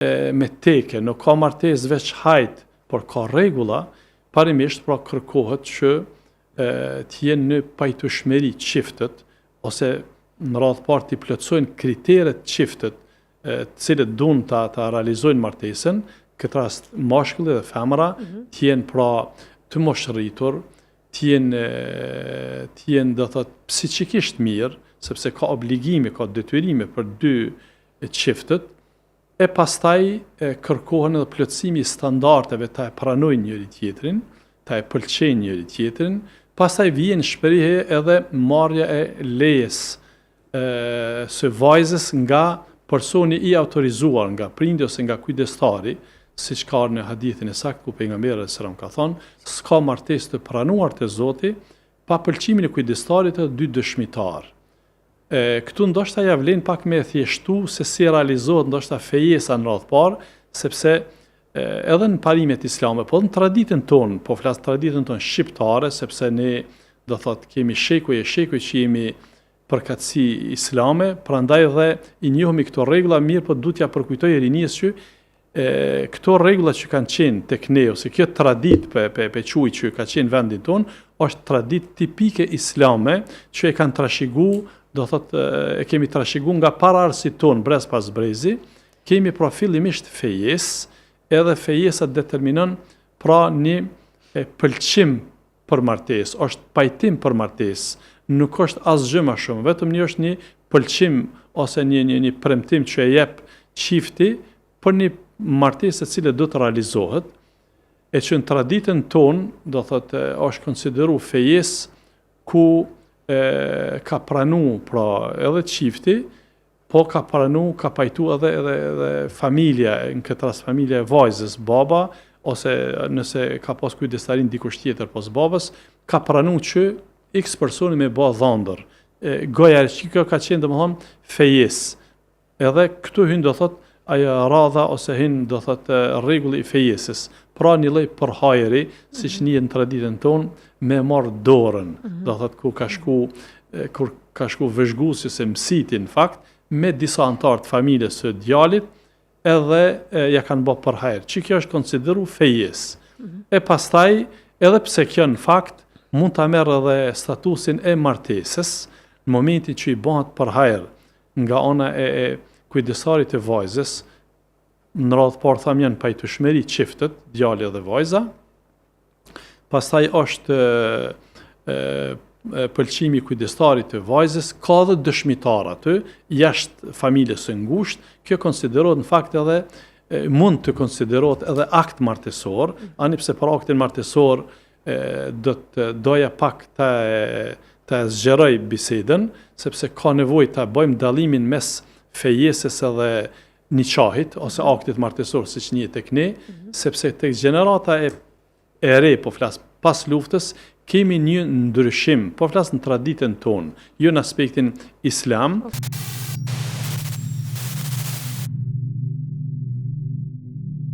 me teke, nuk ka martesë veç hajt, por ka rregulla, parimisht pra kërkohet që t'jenë në pajtueshmëri çiftet, ose në radhë parë t'i plotësojnë kriteret çiftet, të cilët duan ta realizojnë martesën, këtë rast mashkulli dhe femra, t'jenë pra të moshërritur, t'jenë do thot psiqikisht mirë, sepse ka obligime, ka detyrime për dy çiftet, e pastaj kërkohen edhe plotësimi i standardeve, ta e pranojnë njëri tjetrin, ta e pëlqejnë njëri tjetrin, pastaj vjen shprehje edhe marrja e lejes së vajzës nga personi i autorizuar, nga prindi ose nga kujdestari, siç ka në hadithin e saktë ku pejgamberi sallallahu alajhi wasallam ka thonë, s'ka martesë të pranuar te Zoti pa pëlqimin e kujdestarit të dy dëshmitar. Këtu ndoshta ja vlen pak me thjeshtu se si realizohet ndoshta fejesa në radhë parë, sepse edhe në parimet islame, po në traditën tonë, po flas traditën tonë shqiptare, sepse ne do thot kemi shekuj që jemi përkatësi islame, prandaj dhe i njohemi këto rregulla mirë, po duhet ja përkujtoj rinisë që këto rregulla që kanë qenë tek ne, ose kjo traditë pe quaj që ka qenë vendin tonë, është traditë tipike islame që e kanë trashëguar, do thot e kemi trashëguar nga paraardhësit tonë brez pas brezi, kemi pra fillimisht fejes, edhe fejesa determinon pra një pëlqim për martesë, është pajtim për martesë, nuk është asgjë më shumë, vetëm një është një pëlqim ose një premtim që e jep çifti për një martesë e cila do të realizohet, e që në traditën tonë, do thot është konsideruar fejesë ku ka pranu pra edhe çifti, po ka pranu, ka pajtu edhe familja, në këtë rast familja e vajzës, baba, ose nëse ka pas kujdestarin dikush tjetër pas babës, ka pranu që x personi me bë dhëndër. Goja që kjo ka qenë domethënë fejes. Edhe këtu hyn do thot ajo radha ose hyn do thot rregulli i fejesës. Pra një lloj përhajri, siç njihet në traditën tonë, me marr dorën, do thot kur ka shku vëzhguesi se mësiti në fakt me disa anëtar të familjes së djalit, edhe ja kanë bërë përhajr. Që kjo është konsideruar fejes. E pastaj, edhe pse kjo në fakt mund ta merr edhe statusin e martesës, në momentin që i bëhet përhajr nga ana e kujdesarit të vajzës, në radhë parë tham janë pajtueshmëri çiftet, djali dhe vajza. Pastaj është pëlqimi i kujdestarit të vajzës, ka dhe dëshmitar aty, jashtë familjes së ngushtë. Kjo konsiderohet në fakt edhe mund të konsiderohet edhe akt martesor, ani pse për aktin martesor doja pak ta zgjeroj bisedën, sepse ka nevojë ta bëjmë dallimin mes fejesës edhe niqahit ose aktit martesor siç njihet tek ne, sepse tek gjenerata e re, po flas pas luftës, kemi një ndryshim, po flas në traditën tonë, jo në aspektin islam.